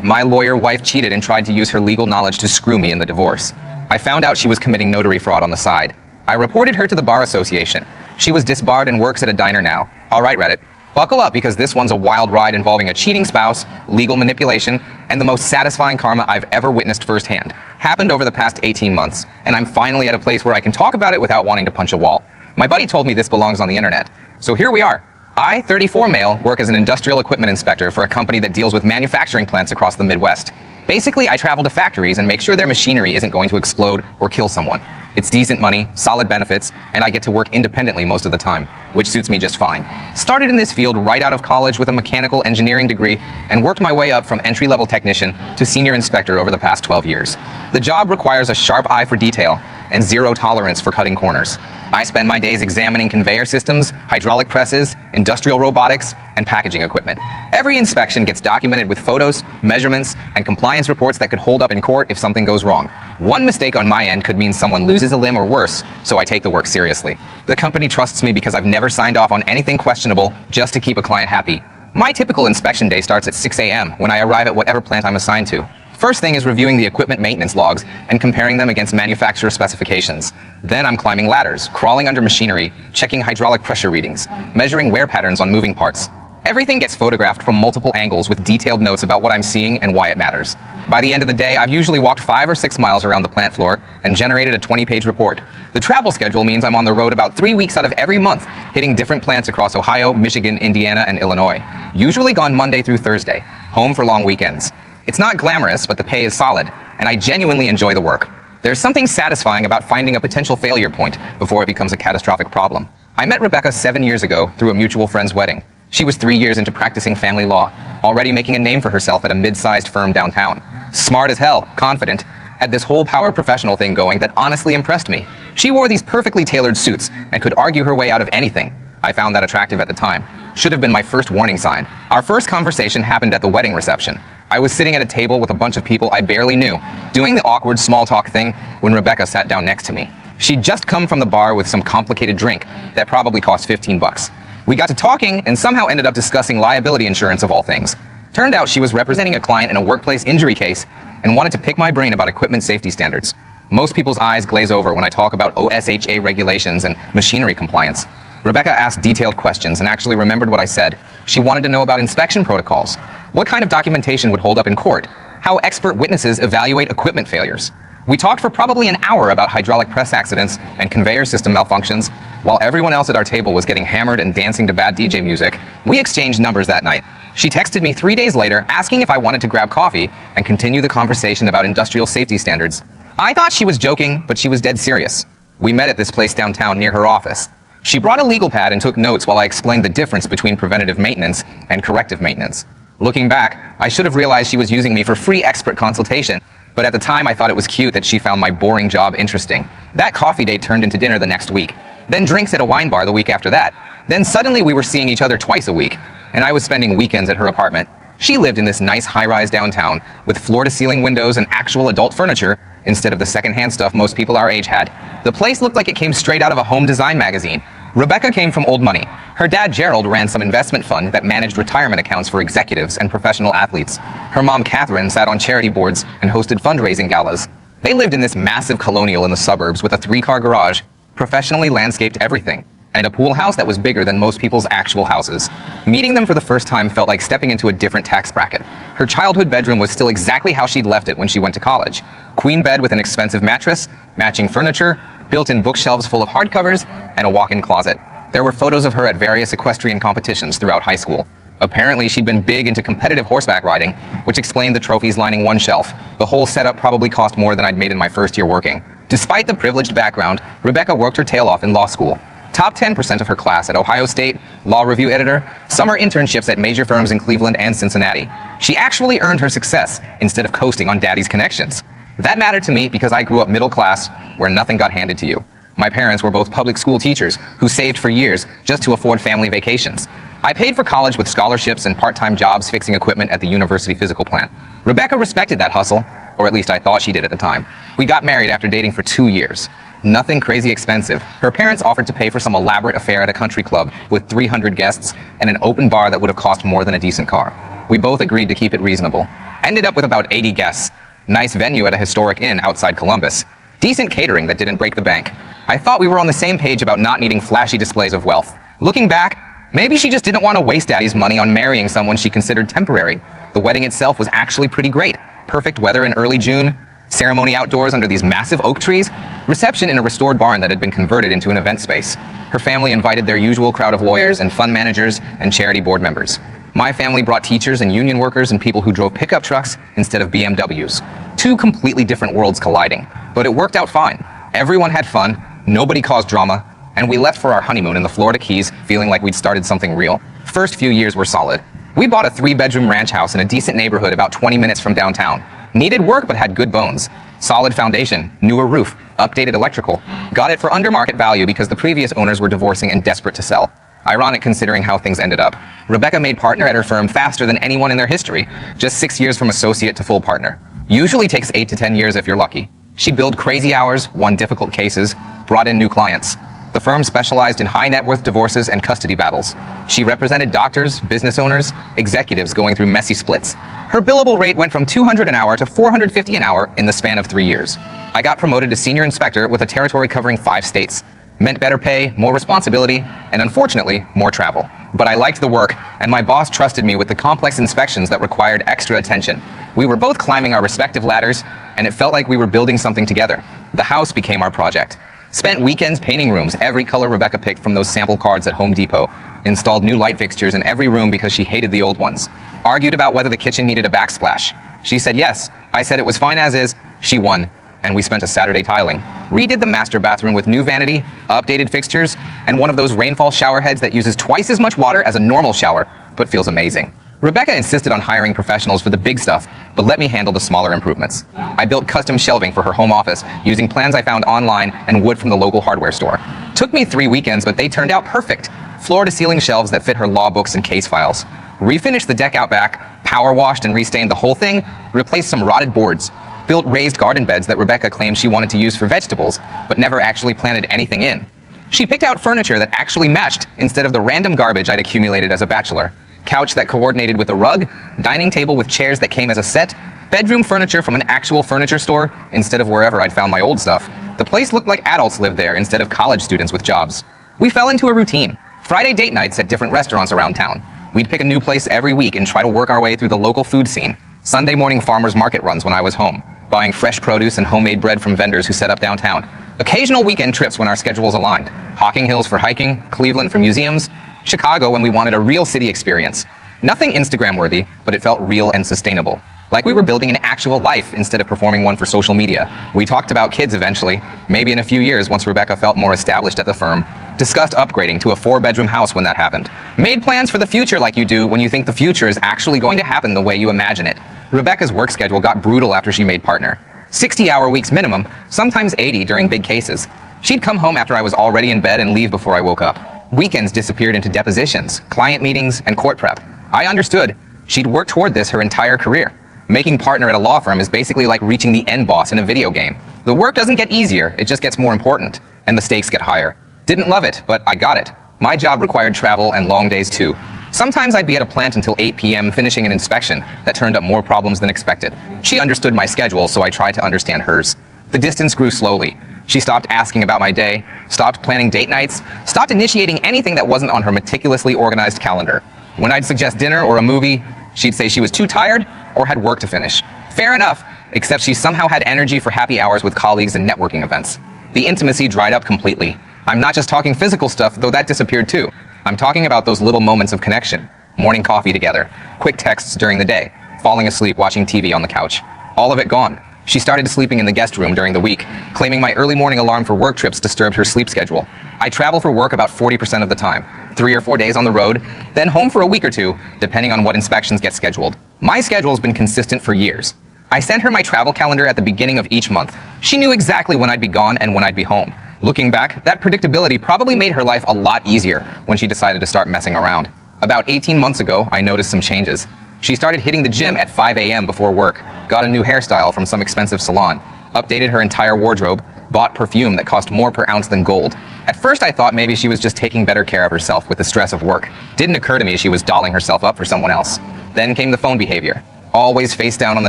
My lawyer wife cheated and tried to use her legal knowledge to screw me in the divorce. I found out she was committing notary fraud on the side. I reported her to the Bar Association. She was disbarred and works at a diner now. All right, Reddit. Buckle up, because this one's a wild ride involving a cheating spouse, legal manipulation, and the most satisfying karma I've ever witnessed firsthand. Happened over the past 18 months, and I'm finally at a place where I can talk about it without wanting to punch a wall. My buddy told me this belongs on the internet. So here we are. I, 34 male, work as an industrial equipment inspector for a company that deals with manufacturing plants across the Midwest. Basically, I travel to factories and make sure their machinery isn't going to explode or kill someone. It's decent money, solid benefits, and I get to work independently most of the time, which suits me just fine. Started in this field right out of college with a mechanical engineering degree and worked my way up from entry-level technician to senior inspector over the past 12 years. The job requires a sharp eye for detail and zero tolerance for cutting corners. I spend my days examining conveyor systems, hydraulic presses, industrial robotics, and packaging equipment. Every inspection gets documented with photos, measurements, and compliance reports that could hold up in court if something goes wrong. One mistake on my end could mean someone loses a limb or worse, so I take the work seriously. The company trusts me because I've never signed off on anything questionable just to keep a client happy. My typical inspection day starts at 6 a.m. when I arrive at whatever plant I'm assigned to. First thing is reviewing the equipment maintenance logs and comparing them against manufacturer specifications. Then I'm climbing ladders, crawling under machinery, checking hydraulic pressure readings, measuring wear patterns on moving parts. Everything gets photographed from multiple angles with detailed notes about what I'm seeing and why it matters. By the end of the day, I've usually walked 5 or 6 miles around the plant floor and generated a 20-page report. The travel schedule means I'm on the road about 3 weeks out of every month, hitting different plants across Ohio, Michigan, Indiana, and Illinois. Usually gone Monday through Thursday, home for long weekends. It's not glamorous, but the pay is solid, and I genuinely enjoy the work. There's something satisfying about finding a potential failure point before it becomes a catastrophic problem. I met Rebecca 7 years ago through a mutual friend's wedding. She was 3 years into practicing family law, already making a name for herself at a mid-sized firm downtown. Smart as hell, confident, had this whole power professional thing going that honestly impressed me. She wore these perfectly tailored suits and could argue her way out of anything. I found that attractive at the time. Should have been my first warning sign. Our first conversation happened at the wedding reception. I was sitting at a table with a bunch of people I barely knew, doing the awkward small talk thing when Rebecca sat down next to me. She'd just come from the bar with some complicated drink that probably cost 15 bucks. We got to talking and somehow ended up discussing liability insurance of all things. Turned out she was representing a client in a workplace injury case and wanted to pick my brain about equipment safety standards. Most people's eyes glaze over when I talk about OSHA regulations and machinery compliance. Rebecca asked detailed questions and actually remembered what I said. She wanted to know about inspection protocols. What kind of documentation would hold up in court? How expert witnesses evaluate equipment failures? We talked for probably an hour about hydraulic press accidents and conveyor system malfunctions. While everyone else at our table was getting hammered and dancing to bad DJ music, we exchanged numbers that night. She texted me 3 days later asking if I wanted to grab coffee and continue the conversation about industrial safety standards. I thought she was joking, but she was dead serious. We met at this place downtown near her office. She brought a legal pad and took notes while I explained the difference between preventative maintenance and corrective maintenance. Looking back, I should have realized she was using me for free expert consultation, but at the time I thought it was cute that she found my boring job interesting. That coffee date turned into dinner the next week, then drinks at a wine bar the week after that. Then suddenly we were seeing each other twice a week, and I was spending weekends at her apartment. She lived in this nice high-rise downtown with floor-to-ceiling windows and actual adult furniture instead of the second-hand stuff most people our age had. The place looked like it came straight out of a home design magazine. Rebecca came from old money. Her dad, Gerald, ran some investment fund that managed retirement accounts for executives and professional athletes. Her mom, Catherine, sat on charity boards and hosted fundraising galas. They lived in this massive colonial in the suburbs with a 3-car garage, professionally landscaped everything, and a pool house that was bigger than most people's actual houses. Meeting them for the first time felt like stepping into a different tax bracket. Her childhood bedroom was still exactly how she'd left it when she went to college. Queen bed with an expensive mattress, matching furniture, built-in bookshelves full of hardcovers, and a walk-in closet. There were photos of her at various equestrian competitions throughout high school. Apparently, she'd been big into competitive horseback riding, which explained the trophies lining one shelf. The whole setup probably cost more than I'd made in my first year working. Despite the privileged background, Rebecca worked her tail off in law school. Top 10% of her class at Ohio State, law review editor, summer internships at major firms in Cleveland and Cincinnati. She actually earned her success instead of coasting on daddy's connections. That mattered to me because I grew up middle class, where nothing got handed to you. My parents were both public school teachers who saved for years just to afford family vacations. I paid for college with scholarships and part-time jobs fixing equipment at the university physical plant. Rebecca respected that hustle, or at least I thought she did at the time. We got married after dating for 2 years. Nothing crazy expensive. Her parents offered to pay for some elaborate affair at a country club with 300 guests and an open bar that would have cost more than a decent car. We both agreed to keep it reasonable. Ended up with about 80 guests. Nice venue at a historic inn outside Columbus. Decent catering that didn't break the bank. I thought we were on the same page about not needing flashy displays of wealth. Looking back, maybe she just didn't want to waste Daddy's money on marrying someone she considered temporary. The wedding itself was actually pretty great. Perfect weather in early June, ceremony outdoors under these massive oak trees, reception in a restored barn that had been converted into an event space. Her family invited their usual crowd of lawyers and fund managers and charity board members. My family brought teachers and union workers and people who drove pickup trucks instead of BMWs. Two completely different worlds colliding. But it worked out fine. Everyone had fun, nobody caused drama, and we left for our honeymoon in the Florida Keys feeling like we'd started something real. First few years were solid. We bought a 3-bedroom ranch house in a decent neighborhood about 20 minutes from downtown. Needed work but had good bones. Solid foundation, newer roof, updated electrical. Got it for under market value because the previous owners were divorcing and desperate to sell. Ironic considering how things ended up. Rebecca made partner at her firm faster than anyone in their history, just 6 years from associate to full partner. Usually takes 8 to 10 years if you're lucky. She billed crazy hours, won difficult cases, brought in new clients. The firm specialized in high net worth divorces and custody battles. She represented doctors, business owners, executives going through messy splits. Her billable rate went from $200 an hour to $450 an hour in the span of 3 years. I got promoted to senior inspector with a territory covering 5 states. Meant better pay, more responsibility, and unfortunately, more travel. But I liked the work, and my boss trusted me with the complex inspections that required extra attention. We were both climbing our respective ladders, and it felt like we were building something together. The house became our project. Spent weekends painting rooms, every color Rebecca picked from those sample cards at Home Depot. Installed new light fixtures in every room because she hated the old ones. Argued about whether the kitchen needed a backsplash. She said yes. I said it was fine as is. She won. And we spent a Saturday tiling. Redid the master bathroom with new vanity, updated fixtures, and one of those rainfall shower heads that uses twice as much water as a normal shower, but feels amazing. Rebecca insisted on hiring professionals for the big stuff, but let me handle the smaller improvements. I built custom shelving for her home office using plans I found online and wood from the local hardware store. Took me 3 weekends, but they turned out perfect. Floor-to-ceiling shelves that fit her law books and case files. Refinished the deck out back, power washed and restained the whole thing, replaced some rotted boards. Built raised garden beds that Rebecca claimed she wanted to use for vegetables, but never actually planted anything in. She picked out furniture that actually matched instead of the random garbage I'd accumulated as a bachelor. Couch that coordinated with a rug, dining table with chairs that came as a set, bedroom furniture from an actual furniture store instead of wherever I'd found my old stuff. The place looked like adults lived there instead of college students with jobs. We fell into a routine. Friday date nights at different restaurants around town. We'd pick a new place every week and try to work our way through the local food scene. Sunday morning farmers market runs when I was home, buying fresh produce and homemade bread from vendors who set up downtown. Occasional weekend trips when our schedules aligned. Hocking Hills for hiking, Cleveland for museums, Chicago when we wanted a real city experience. Nothing Instagram-worthy, but it felt real and sustainable. Like we were building an actual life instead of performing one for social media. We talked about kids eventually, maybe in a few years once Rebecca felt more established at the firm. Discussed upgrading to a 4-bedroom house when that happened. Made plans for the future like you do when you think the future is actually going to happen the way you imagine it. Rebecca's work schedule got brutal after she made partner. 60-hour weeks minimum, sometimes 80 during big cases. She'd come home after I was already in bed and leave before I woke up. Weekends disappeared into depositions, client meetings, and court prep. I understood. She'd worked toward this her entire career. Making partner at a law firm is basically like reaching the end boss in a video game. The work doesn't get easier, it just gets more important, and the stakes get higher. Didn't love it, but I got it. My job required travel and long days too. Sometimes I'd be at a plant until 8 p.m. finishing an inspection that turned up more problems than expected. She understood my schedule, so I tried to understand hers. The distance grew slowly. She stopped asking about my day, stopped planning date nights, stopped initiating anything that wasn't on her meticulously organized calendar. When I'd suggest dinner or a movie, she'd say she was too tired or had work to finish. Fair enough, except she somehow had energy for happy hours with colleagues and networking events. The intimacy dried up completely. I'm not just talking physical stuff, though that disappeared too. I'm talking about those little moments of connection. Morning coffee together, quick texts during the day, falling asleep watching TV on the couch. All of it gone. She started sleeping in the guest room during the week, claiming my early morning alarm for work trips disturbed her sleep schedule. I travel for work about 40% of the time, 3 or 4 days on the road, then home for a week or two, depending on what inspections get scheduled. My schedule's been consistent for years. I sent her my travel calendar at the beginning of each month. She knew exactly when I'd be gone and when I'd be home. Looking back, that predictability probably made her life a lot easier when she decided to start messing around. About 18 months ago, I noticed some changes. She started hitting the gym at 5 a.m. before work, got a new hairstyle from some expensive salon, updated her entire wardrobe, bought perfume that cost more per ounce than gold. At first I thought maybe she was just taking better care of herself with the stress of work. Didn't occur to me she was dolling herself up for someone else. Then came the phone behavior. Always face down on the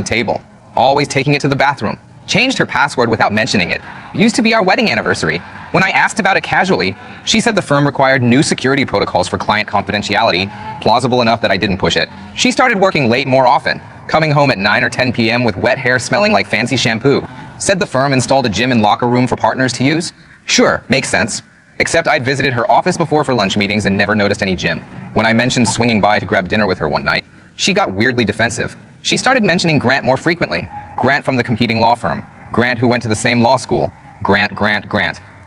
table. Always taking it to the bathroom. Changed her password without mentioning it. Used to be our wedding anniversary. When I asked about it casually, she said the firm required new security protocols for client confidentiality, plausible enough that I didn't push it. She started working late more often, coming home at 9 or 10 p.m. with wet hair smelling like fancy shampoo. Said the firm installed a gym and locker room for partners to use. Sure, makes sense. Except I'd visited her office before for lunch meetings and never noticed any gym. When I mentioned swinging by to grab dinner with her one night, she got weirdly defensive. She started mentioning Grant more frequently. Grant from the competing law firm. Grant who went to the same law school. Grant.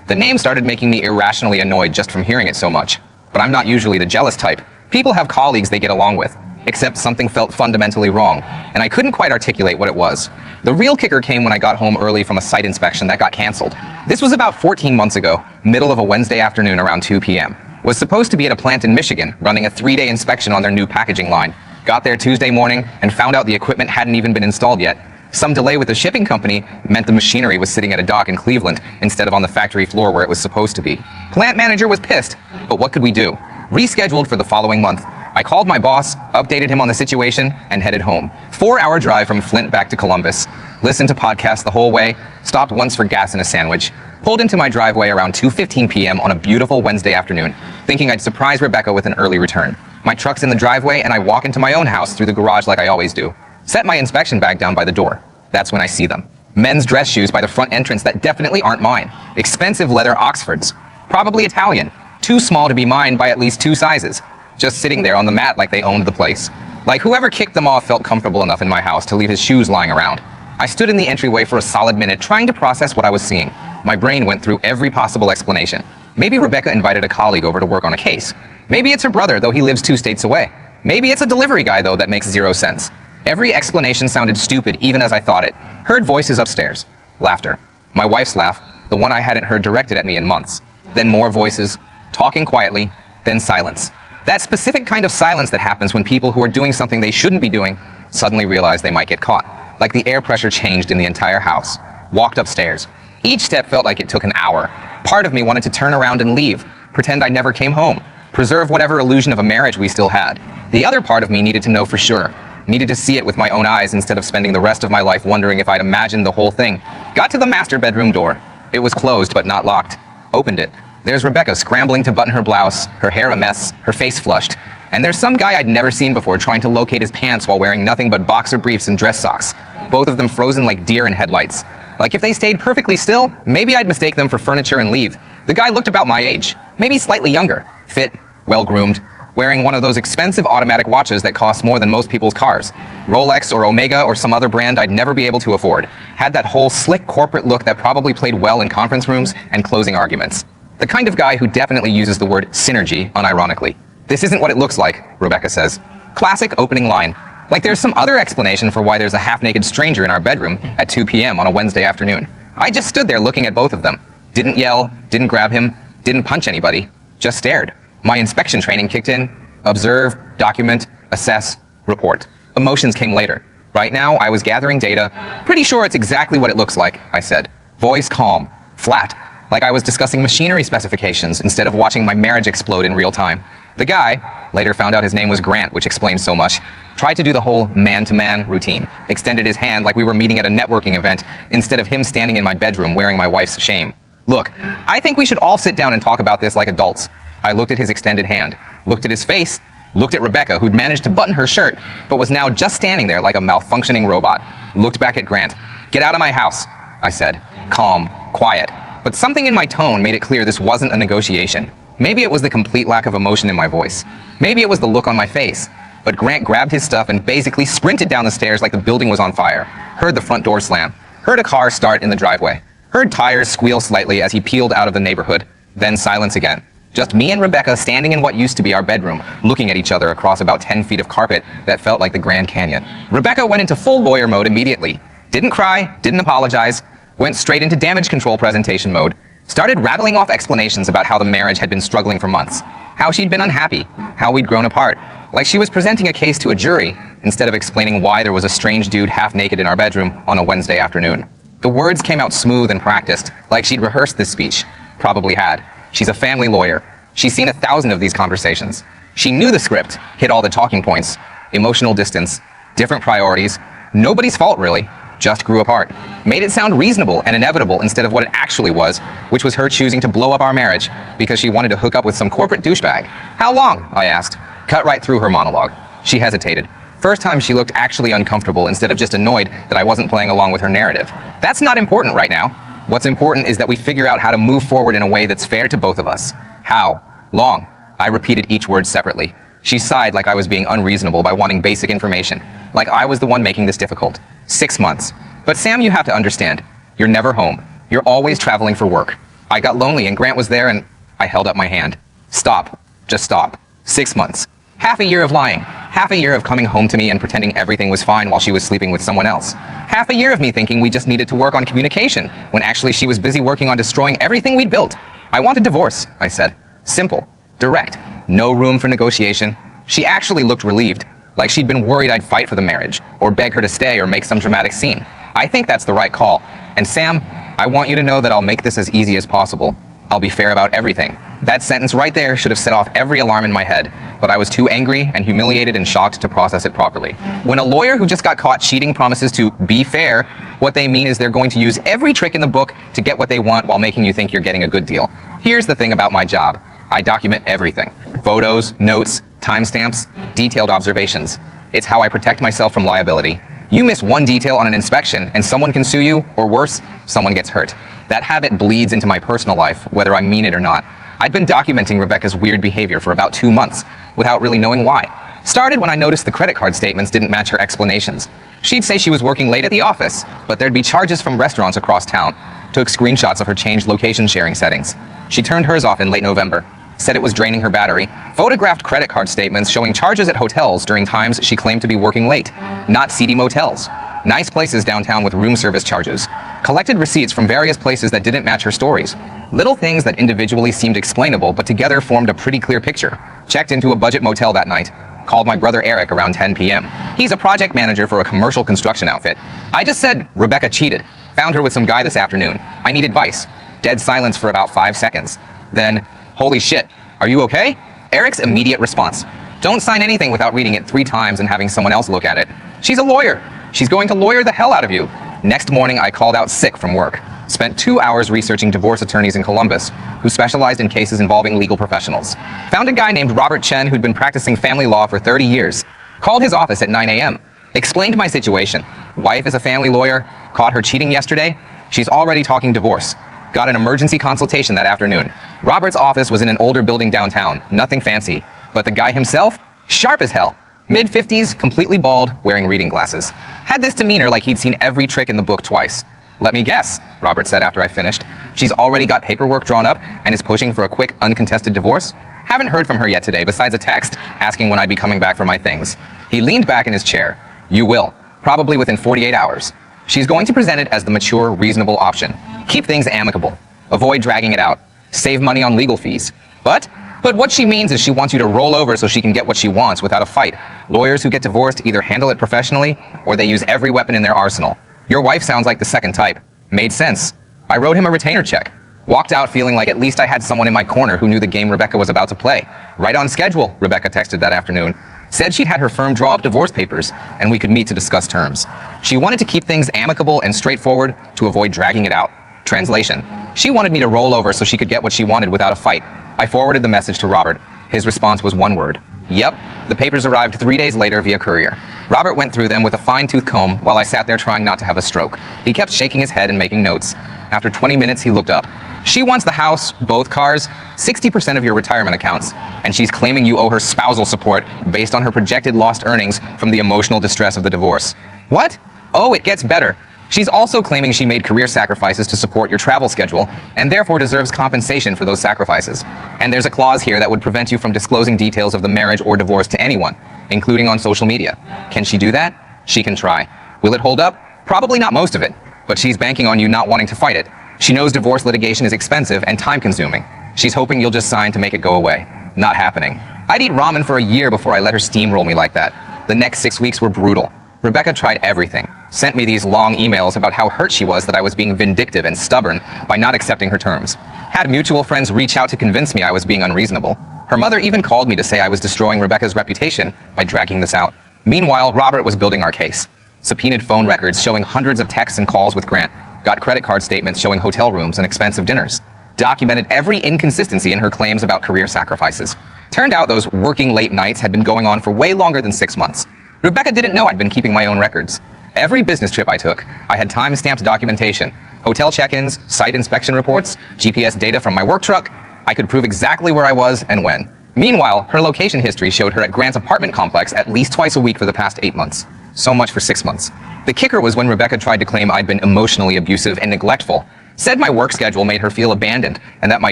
The name started making me irrationally annoyed just from hearing it so much. But I'm not usually the jealous type. People have colleagues they get along with. Except something felt fundamentally wrong, and I couldn't quite articulate what it was. The real kicker came when I got home early from a site inspection that got canceled. This was about 14 months ago, middle of a Wednesday afternoon around 2 p.m. Was supposed to be at a plant in Michigan, running a 3-day inspection on their new packaging line. Got there Tuesday morning and found out the equipment hadn't even been installed yet. Some delay with the shipping company meant the machinery was sitting at a dock in Cleveland instead of on the factory floor where it was supposed to be. Plant manager was pissed, but what could we do? Rescheduled for the following month. I called my boss, updated him on the situation, and headed home. 4-hour drive from Flint back to Columbus. Listened to podcasts the whole way, stopped once for gas and a sandwich. Pulled into my driveway around 2:15 p.m. on a beautiful Wednesday afternoon, thinking I'd surprise Rebecca with an early return. My truck's in the driveway and I walk into my own house through the garage like I always do. Set my inspection bag down by the door. That's when I see them. Men's dress shoes by the front entrance that definitely aren't mine. Expensive leather Oxfords. Probably Italian. Too small to be mine by at least 2 sizes. Just sitting there on the mat like they owned the place. Like whoever kicked them off felt comfortable enough in my house to leave his shoes lying around. I stood in the entryway for a solid minute trying to process what I was seeing. My brain went through every possible explanation. Maybe Rebecca invited a colleague over to work on a case. Maybe it's her brother, though he lives 2 states away. Maybe it's a delivery guy, though, that makes 0 sense. Every explanation sounded stupid, even as I thought it. Heard voices upstairs. Laughter. My wife's laugh, the one I hadn't heard directed at me in months. Then more voices, talking quietly, then silence. That specific kind of silence that happens when people who are doing something they shouldn't be doing suddenly realize they might get caught. Like the air pressure changed in the entire house. Walked upstairs. Each step felt like it took an hour. Part of me wanted to turn around and leave, pretend I never came home, preserve whatever illusion of a marriage we still had. The other part of me needed to know for sure. Needed to see it with my own eyes instead of spending the rest of my life wondering if I'd imagined the whole thing. Got to the master bedroom door. It was closed but not locked. Opened it. There's Rebecca scrambling to button her blouse, her hair a mess, her face flushed. And there's some guy I'd never seen before trying to locate his pants while wearing nothing but boxer briefs and dress socks. Both of them frozen like deer in headlights. Like if they stayed perfectly still, maybe I'd mistake them for furniture and leave. The guy looked about my age, maybe slightly younger, fit, well-groomed, wearing one of those expensive automatic watches that cost more than most people's cars. Rolex or Omega or some other brand I'd never be able to afford. Had that whole slick corporate look that probably played well in conference rooms and closing arguments. The kind of guy who definitely uses the word synergy unironically. This isn't what it looks like, Rebecca says. Classic opening line. Like there's some other explanation for why there's a half-naked stranger in our bedroom at 2 p.m. on a Wednesday afternoon. I just stood there looking at both of them. Didn't yell, didn't grab him, didn't punch anybody. Just stared. My inspection training kicked in. Observe, document, assess, report. Emotions came later. Right now, I was gathering data. Pretty sure it's exactly what it looks like, I said. Voice calm, flat, like I was discussing machinery specifications instead of watching my marriage explode in real time. The guy, later found out his name was Grant, which explains so much, tried to do the whole man-to-man routine. Extended his hand like we were meeting at a networking event instead of him standing in my bedroom wearing my wife's shame. Look, I think we should all sit down and talk about this like adults. I looked at his extended hand, looked at his face, looked at Rebecca, who'd managed to button her shirt, but was now just standing there like a malfunctioning robot. Looked back at Grant. Get out of my house, I said. Calm, quiet. But something in my tone made it clear this wasn't a negotiation. Maybe it was the complete lack of emotion in my voice. Maybe it was the look on my face. But Grant grabbed his stuff and basically sprinted down the stairs like the building was on fire. Heard the front door slam. Heard a car start in the driveway. Heard tires squeal slightly as he peeled out of the neighborhood. Then silence again. Just me and Rebecca standing in what used to be our bedroom, looking at each other across about 10 feet of carpet that felt like the Grand Canyon. Rebecca went into full lawyer mode immediately. Didn't cry, didn't apologize, went straight into damage control presentation mode. Started rattling off explanations about how the marriage had been struggling for months. How she'd been unhappy, how we'd grown apart. Like she was presenting a case to a jury, instead of explaining why there was a strange dude half naked in our bedroom on a Wednesday afternoon. The words came out smooth and practiced, like she'd rehearsed this speech. Probably had. She's a family lawyer. She's seen 1,000 of these conversations. She knew the script, hit all the talking points. Emotional distance, different priorities. Nobody's fault, really. Just grew apart. Made it sound reasonable and inevitable instead of what it actually was, which was her choosing to blow up our marriage because she wanted to hook up with some corporate douchebag. How long? I asked. Cut right through her monologue. She hesitated. First time she looked actually uncomfortable instead of just annoyed that I wasn't playing along with her narrative. That's not important right now. What's important is that we figure out how to move forward in a way that's fair to both of us. How? Long. I repeated each word separately. She sighed like I was being unreasonable by wanting basic information, like I was the one making this difficult. 6 months. But Sam, you have to understand, you're never home. You're always traveling for work. I got lonely and Grant was there and I held up my hand. Stop. Just stop. 6 months. Half a year of lying. Half a year of coming home to me and pretending everything was fine while she was sleeping with someone else. Half a year of me thinking we just needed to work on communication, when actually she was busy working on destroying everything we'd built. I want a divorce, I said. Simple. Direct. No room for negotiation. She actually looked relieved, like she'd been worried I'd fight for the marriage, or beg her to stay or make some dramatic scene. I think that's the right call. And Sam, I want you to know that I'll make this as easy as possible. I'll be fair about everything. That sentence right there should have set off every alarm in my head, but I was too angry and humiliated and shocked to process it properly. When a lawyer who just got caught cheating promises to be fair, what they mean is they're going to use every trick in the book to get what they want while making you think you're getting a good deal. Here's the thing about my job. I document everything. Photos, notes, timestamps, detailed observations. It's how I protect myself from liability. You miss one detail on an inspection and someone can sue you, or worse, someone gets hurt. That habit bleeds into my personal life, whether I mean it or not. I'd been documenting Rebecca's weird behavior for about 2 months, without really knowing why. Started when I noticed the credit card statements didn't match her explanations. She'd say she was working late at the office, but there'd be charges from restaurants across town. Took screenshots of her changed location sharing settings. She turned hers off in late November. Said it was draining her battery, photographed credit card statements showing charges at hotels during times she claimed to be working late, not seedy motels. Nice places downtown with room service charges. Collected receipts from various places that didn't match her stories. Little things that individually seemed explainable but together formed a pretty clear picture. Checked into a budget motel that night. Called my brother Eric around 10 p.m. He's a project manager for a commercial construction outfit. I just said, Rebecca cheated. Found her with some guy this afternoon. I need advice. Dead silence for about 5 seconds. Then, holy shit, are you okay? Eric's immediate response. Don't sign anything without reading it 3 times and having someone else look at it. She's a lawyer. She's going to lawyer the hell out of you. Next morning, I called out sick from work. Spent 2 hours researching divorce attorneys in Columbus who specialized in cases involving legal professionals. Found a guy named Robert Chen who'd been practicing family law for 30 years. Called his office at 9 a.m. Explained my situation. Wife is a family lawyer. Caught her cheating yesterday. She's already talking divorce. Got an emergency consultation that afternoon. Robert's office was in an older building downtown. Nothing fancy. But the guy himself? Sharp as hell. Mid-50s, completely bald, wearing reading glasses. Had this demeanor like he'd seen every trick in the book twice. Let me guess, Robert said after I finished. She's already got paperwork drawn up and is pushing for a quick, uncontested divorce? Haven't heard from her yet today besides a text asking when I'd be coming back for my things. He leaned back in his chair. You will. Probably within 48 hours. She's going to present it as the mature, reasonable option. Keep things amicable. Avoid dragging it out. Save money on legal fees. But what she means is she wants you to roll over so she can get what she wants without a fight. Lawyers who get divorced either handle it professionally or they use every weapon in their arsenal. Your wife sounds like the second type. Made sense. I wrote him a retainer check. Walked out feeling like at least I had someone in my corner who knew the game Rebecca was about to play. Right on schedule, Rebecca texted that afternoon. Said she'd had her firm draw up divorce papers and we could meet to discuss terms. She wanted to keep things amicable and straightforward to avoid dragging it out. Translation. She wanted me to roll over so she could get what she wanted without a fight. I forwarded the message to Robert. His response was one word. Yep. The papers arrived 3 days later via courier. Robert went through them with a fine-tooth comb while I sat there trying not to have a stroke. He kept shaking his head and making notes. After 20 minutes, he looked up. She wants the house, both cars, 60% of your retirement accounts, and she's claiming you owe her spousal support based on her projected lost earnings from the emotional distress of the divorce. What? Oh, it gets better. She's also claiming she made career sacrifices to support your travel schedule and therefore deserves compensation for those sacrifices. And there's a clause here that would prevent you from disclosing details of the marriage or divorce to anyone, including on social media. Can she do that? She can try. Will it hold up? Probably not most of it, but she's banking on you not wanting to fight it. She knows divorce litigation is expensive and time-consuming. She's hoping you'll just sign to make it go away. Not happening. I'd eat ramen for a year before I let her steamroll me like that. The next 6 weeks were brutal. Rebecca tried everything. Sent me these long emails about how hurt she was that I was being vindictive and stubborn by not accepting her terms. Had mutual friends reach out to convince me I was being unreasonable. Her mother even called me to say I was destroying Rebecca's reputation by dragging this out. Meanwhile, Robert was building our case. Subpoenaed phone records showing hundreds of texts and calls with Grant. Got credit card statements showing hotel rooms and expensive dinners. Documented every inconsistency in her claims about career sacrifices. Turned out those working late nights had been going on for way longer than 6 months. Rebecca didn't know I'd been keeping my own records. Every business trip I took, I had time-stamped documentation. Hotel check-ins, site inspection reports, GPS data from my work truck. I could prove exactly where I was and when. Meanwhile, her location history showed her at Grant's apartment complex at least twice a week for the past 8 months. So much for 6 months. The kicker was when Rebecca tried to claim I'd been emotionally abusive and neglectful. Said my work schedule made her feel abandoned and that my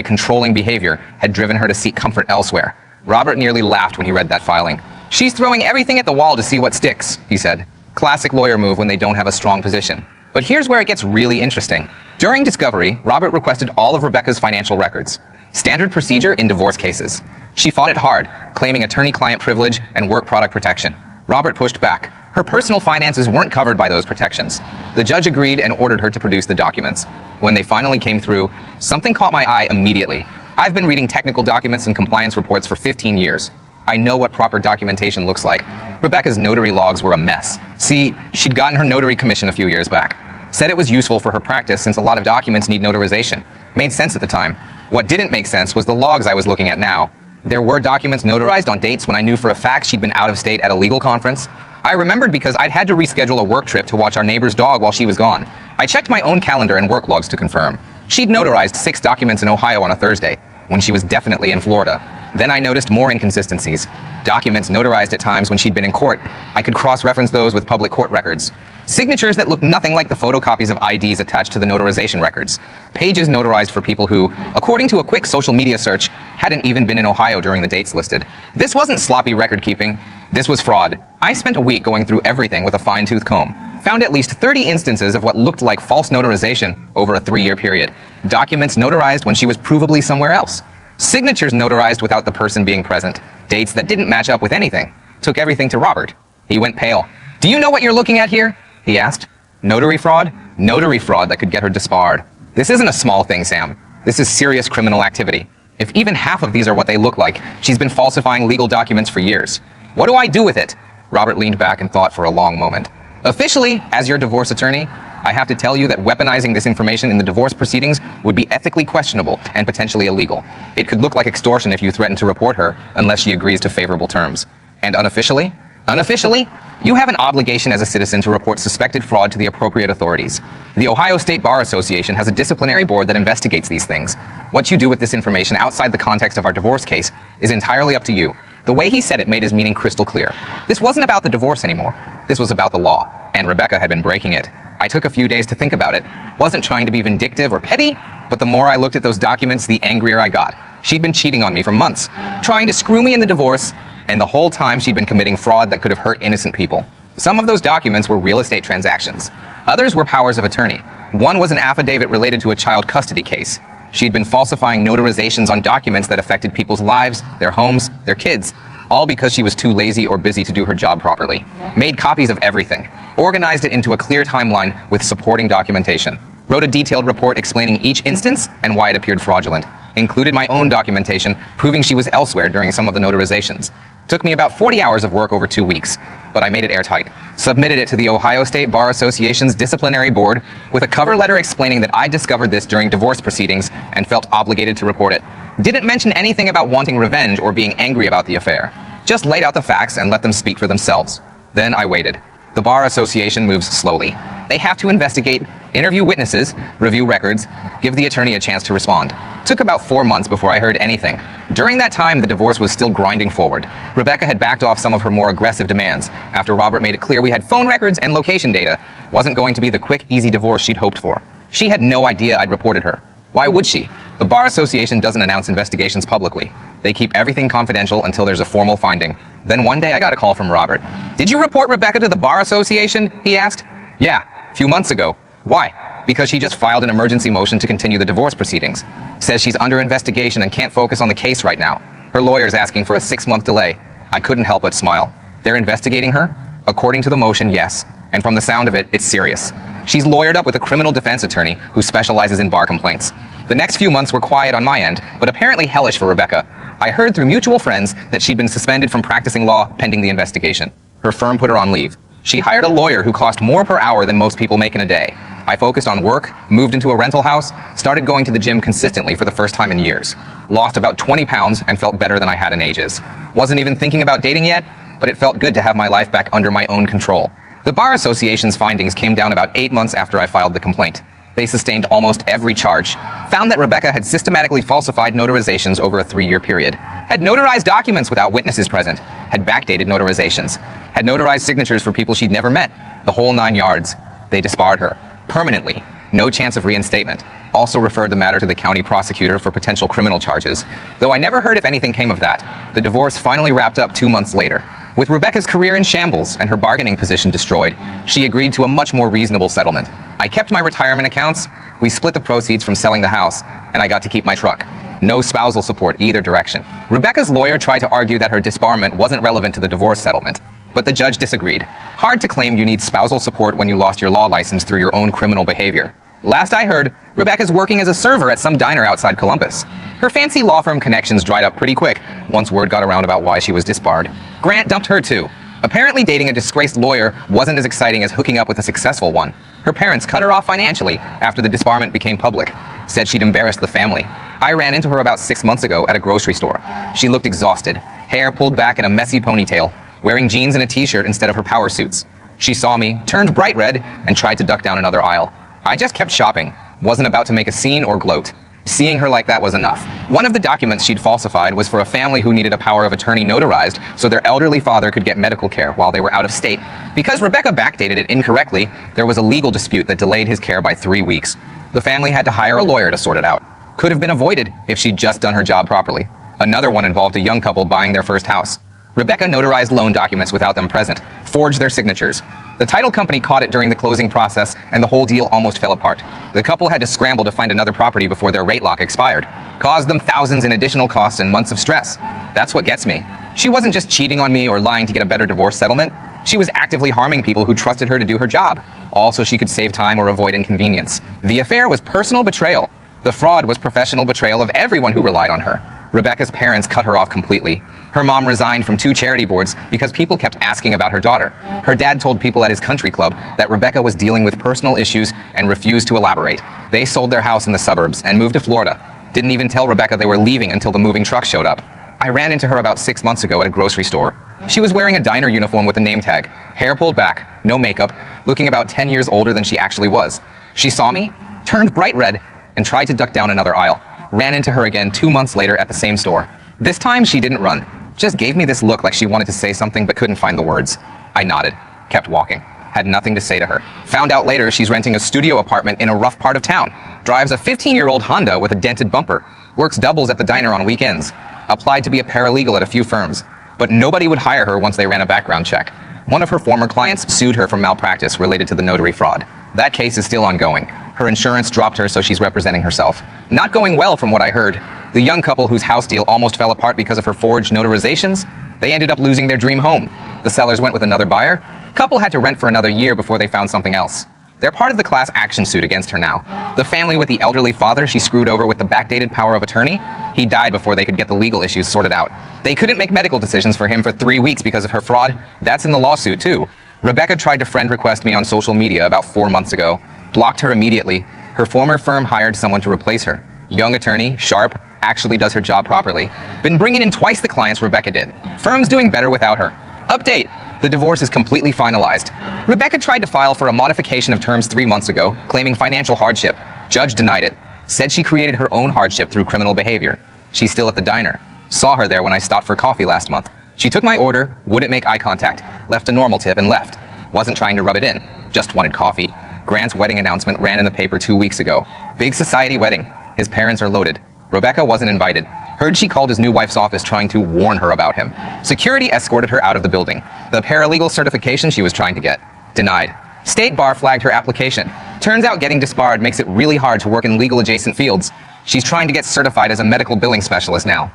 controlling behavior had driven her to seek comfort elsewhere. Robert nearly laughed when he read that filing. "She's throwing everything at the wall to see what sticks," he said. Classic lawyer move when they don't have a strong position. But here's where it gets really interesting. During discovery, Robert requested all of Rebecca's financial records. Standard procedure in divorce cases. She fought it hard, claiming attorney-client privilege and work product protection. Robert pushed back. Her personal finances weren't covered by those protections. The judge agreed and ordered her to produce the documents. When they finally came through, something caught my eye immediately. I've been reading technical documents and compliance reports for 15 years. I know what proper documentation looks like. Rebecca's notary logs were a mess. See, she'd gotten her notary commission a few years back. Said it was useful for her practice since a lot of documents need notarization. Made sense at the time. What didn't make sense was the logs I was looking at now. There were documents notarized on dates when I knew for a fact she'd been out of state at a legal conference. I remembered because I'd had to reschedule a work trip to watch our neighbor's dog while she was gone. I checked my own calendar and work logs to confirm. She'd notarized 6 documents in Ohio on a Thursday, when she was definitely in Florida. Then I noticed more inconsistencies. Documents notarized at times when she'd been in court. I could cross-reference those with public court records. Signatures that looked nothing like the photocopies of IDs attached to the notarization records. Pages notarized for people who, according to a quick social media search, hadn't even been in Ohio during the dates listed. This wasn't sloppy record keeping. This was fraud. I spent a week going through everything with a fine-tooth comb. Found at least 30 instances of what looked like false notarization over a 3-year period. Documents notarized when she was provably somewhere else. Signatures notarized without the person being present. Dates that didn't match up with anything. Took everything to Robert. He went pale. "Do you know what you're looking at here?" he asked. "Notary fraud?" "Notary fraud that could get her disbarred. This isn't a small thing, Sam. This is serious criminal activity. If even half of these are what they look like, she's been falsifying legal documents for years. What do I do with it?" Robert leaned back and thought for a long moment. "Officially, as your divorce attorney, I have to tell you that weaponizing this information in the divorce proceedings would be ethically questionable and potentially illegal. It could look like extortion if you threaten to report her unless she agrees to favorable terms. And unofficially? Unofficially, you have an obligation as a citizen to report suspected fraud to the appropriate authorities. The Ohio State Bar Association has a disciplinary board that investigates these things. What you do with this information outside the context of our divorce case is entirely up to you." The way he said it made his meaning crystal clear. This wasn't about the divorce anymore. This was about the law, and Rebecca had been breaking it. I took a few days to think about it. Wasn't trying to be vindictive or petty, but the more I looked at those documents, the angrier I got. She'd been cheating on me for months, trying to screw me in the divorce, and the whole time she'd been committing fraud that could have hurt innocent people. Some of those documents were real estate transactions. Others were powers of attorney. One was an affidavit related to a child custody case. She'd been falsifying notarizations on documents that affected people's lives, their homes, their kids, all because she was too lazy or busy to do her job properly. Made copies of everything. Organized it into a clear timeline with supporting documentation. Wrote a detailed report explaining each instance and why it appeared fraudulent. Included my own documentation proving she was elsewhere during some of the notarizations. Took me about 40 hours of work over 2 weeks, but I made it airtight. Submitted it to the Ohio State Bar Association's disciplinary board with a cover letter explaining that I discovered this during divorce proceedings and felt obligated to report it. Didn't mention anything about wanting revenge or being angry about the affair. Just laid out the facts and let them speak for themselves. Then I waited. The Bar Association moves slowly. They have to investigate, interview witnesses, review records, give the attorney a chance to respond. Took about 4 months before I heard anything. During that time, the divorce was still grinding forward. Rebecca had backed off some of her more aggressive demands after Robert made it clear we had phone records and location data. Wasn't going to be the quick, easy divorce she'd hoped for. She had no idea I'd reported her. Why would she? The Bar Association doesn't announce investigations publicly. They keep everything confidential until there's a formal finding. Then one day I got a call from Robert. "Did you report Rebecca to the Bar Association?" he asked. "Yeah, a few months ago." "Why?" "Because she just filed an emergency motion to continue the divorce proceedings. Says she's under investigation and can't focus on the case right now. Her lawyer's asking for a 6-month delay." I couldn't help but smile. "They're investigating her?" "According to the motion, yes. And from the sound of it, it's serious. She's lawyered up with a criminal defense attorney who specializes in bar complaints. The next few months were quiet on my end, but apparently hellish for Rebecca. I heard through mutual friends that she'd been suspended from practicing law pending the investigation. Her firm put her on leave. She hired a lawyer who cost more per hour than most people make in a day. I focused on work, moved into a rental house, started going to the gym consistently for the first time in years. Lost about 20 pounds and felt better than I had in ages. Wasn't even thinking about dating yet, but it felt good to have my life back under my own control. The Bar Association's findings came down about 8 months after I filed the complaint. They sustained almost every charge, found that Rebecca had systematically falsified notarizations over a 3-year period, had notarized documents without witnesses present, had backdated notarizations, had notarized signatures for people she'd never met, the whole 9 yards. They disbarred her. Permanently. No chance of reinstatement. Also referred the matter to the county prosecutor for potential criminal charges, though I never heard if anything came of that. The divorce finally wrapped up 2 months later. With Rebecca's career in shambles and her bargaining position destroyed, she agreed to a much more reasonable settlement. I kept my retirement accounts, we split the proceeds from selling the house, and I got to keep my truck. No spousal support either direction. Rebecca's lawyer tried to argue that her disbarment wasn't relevant to the divorce settlement, but the judge disagreed. Hard to claim you need spousal support when you lost your law license through your own criminal behavior. Last I heard, Rebecca's working as a server at some diner outside Columbus. Her fancy law firm connections dried up pretty quick once word got around about why she was disbarred. Grant dumped her too. Apparently dating a disgraced lawyer wasn't as exciting as hooking up with a successful one. Her parents cut her off financially after the disbarment became public. Said she'd embarrassed the family. I ran into her about 6 months ago at a grocery store. She looked exhausted, hair pulled back in a messy ponytail, wearing jeans and a t-shirt instead of her power suits. She saw me, turned bright red, and tried to duck down another aisle. I just kept shopping, wasn't about to make a scene or gloat. Seeing her like that was enough. One of the documents she'd falsified was for a family who needed a power of attorney notarized so their elderly father could get medical care while they were out of state. Because Rebecca backdated it incorrectly, there was a legal dispute that delayed his care by 3 weeks. The family had to hire a lawyer to sort it out. Could have been avoided if she'd just done her job properly. Another one involved a young couple buying their first house. Rebecca notarized loan documents without them present, forged their signatures. The title company caught it during the closing process, and the whole deal almost fell apart. The couple had to scramble to find another property before their rate lock expired. Caused them thousands in additional costs and months of stress. That's what gets me. She wasn't just cheating on me or lying to get a better divorce settlement. She was actively harming people who trusted her to do her job, all so she could save time or avoid inconvenience. The affair was personal betrayal. The fraud was professional betrayal of everyone who relied on her. Rebecca's parents cut her off completely. Her mom resigned from 2 charity boards because people kept asking about her daughter. Her dad told people at his country club that Rebecca was dealing with personal issues and refused to elaborate. They sold their house in the suburbs and moved to Florida. Didn't even tell Rebecca they were leaving until the moving truck showed up. I ran into her about 6 months ago at a grocery store. She was wearing a diner uniform with a name tag, hair pulled back, no makeup, looking about 10 years older than she actually was. She saw me, turned bright red, and tried to duck down another aisle. Ran into her again 2 months later at the same store. This time she didn't run. Just gave me this look like she wanted to say something but couldn't find the words. I nodded, kept walking, had nothing to say to her. Found out later she's renting a studio apartment in a rough part of town. Drives a 15-year-old Honda with a dented bumper. Works doubles at the diner on weekends. Applied to be a paralegal at a few firms. But nobody would hire her once they ran a background check. One of her former clients sued her for malpractice related to the notary fraud. That case is still ongoing. Her insurance dropped her, so she's representing herself. Not going well from what I heard. The young couple whose house deal almost fell apart because of her forged notarizations, they ended up losing their dream home. The sellers went with another buyer. Couple had to rent for another year before they found something else. They're part of the class action suit against her now. The family with the elderly father she screwed over with the backdated power of attorney, he died before they could get the legal issues sorted out. They couldn't make medical decisions for him for 3 weeks because of her fraud. That's in the lawsuit too. Rebecca tried to friend request me on social media about 4 months ago. Blocked her immediately. Her former firm hired someone to replace her. Young attorney, sharp, actually does her job properly. Been bringing in twice the clients Rebecca did. Firm's doing better without her. Update. The divorce is completely finalized. Rebecca tried to file for a modification of terms 3 months ago, claiming financial hardship. Judge denied it. Said she created her own hardship through criminal behavior. She's still at the diner. Saw her there when I stopped for coffee last month. She took my order, wouldn't make eye contact, left a normal tip and left. Wasn't trying to rub it in. Just wanted coffee. Grant's wedding announcement ran in the paper 2 weeks ago. Big society wedding. His parents are loaded. Rebecca wasn't invited. Heard she called his new wife's office trying to warn her about him. Security escorted her out of the building. The paralegal certification she was trying to get. Denied. State bar flagged her application. Turns out getting disbarred makes it really hard to work in legal adjacent fields. She's trying to get certified as a medical billing specialist now.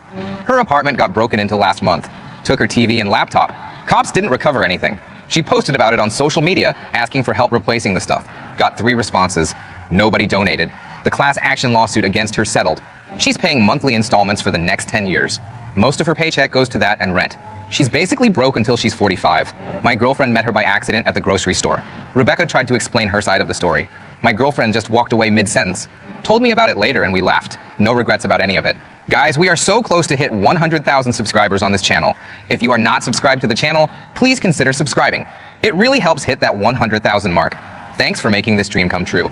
Her apartment got broken into last month. Took her TV and laptop. Cops didn't recover anything. She posted about it on social media, asking for help replacing the stuff. Got 3 responses. Nobody donated. The class action lawsuit against her settled. She's paying monthly installments for the next 10 years. Most of her paycheck goes to that and rent. She's basically broke until she's 45. My girlfriend met her by accident at the grocery store. Rebecca tried to explain her side of the story. My girlfriend just walked away mid-sentence. Told me about it later and we laughed. No regrets about any of it. Guys, we are so close to hit 100,000 subscribers on this channel. If you are not subscribed to the channel, please consider subscribing. It really helps hit that 100,000 mark. Thanks for making this dream come true.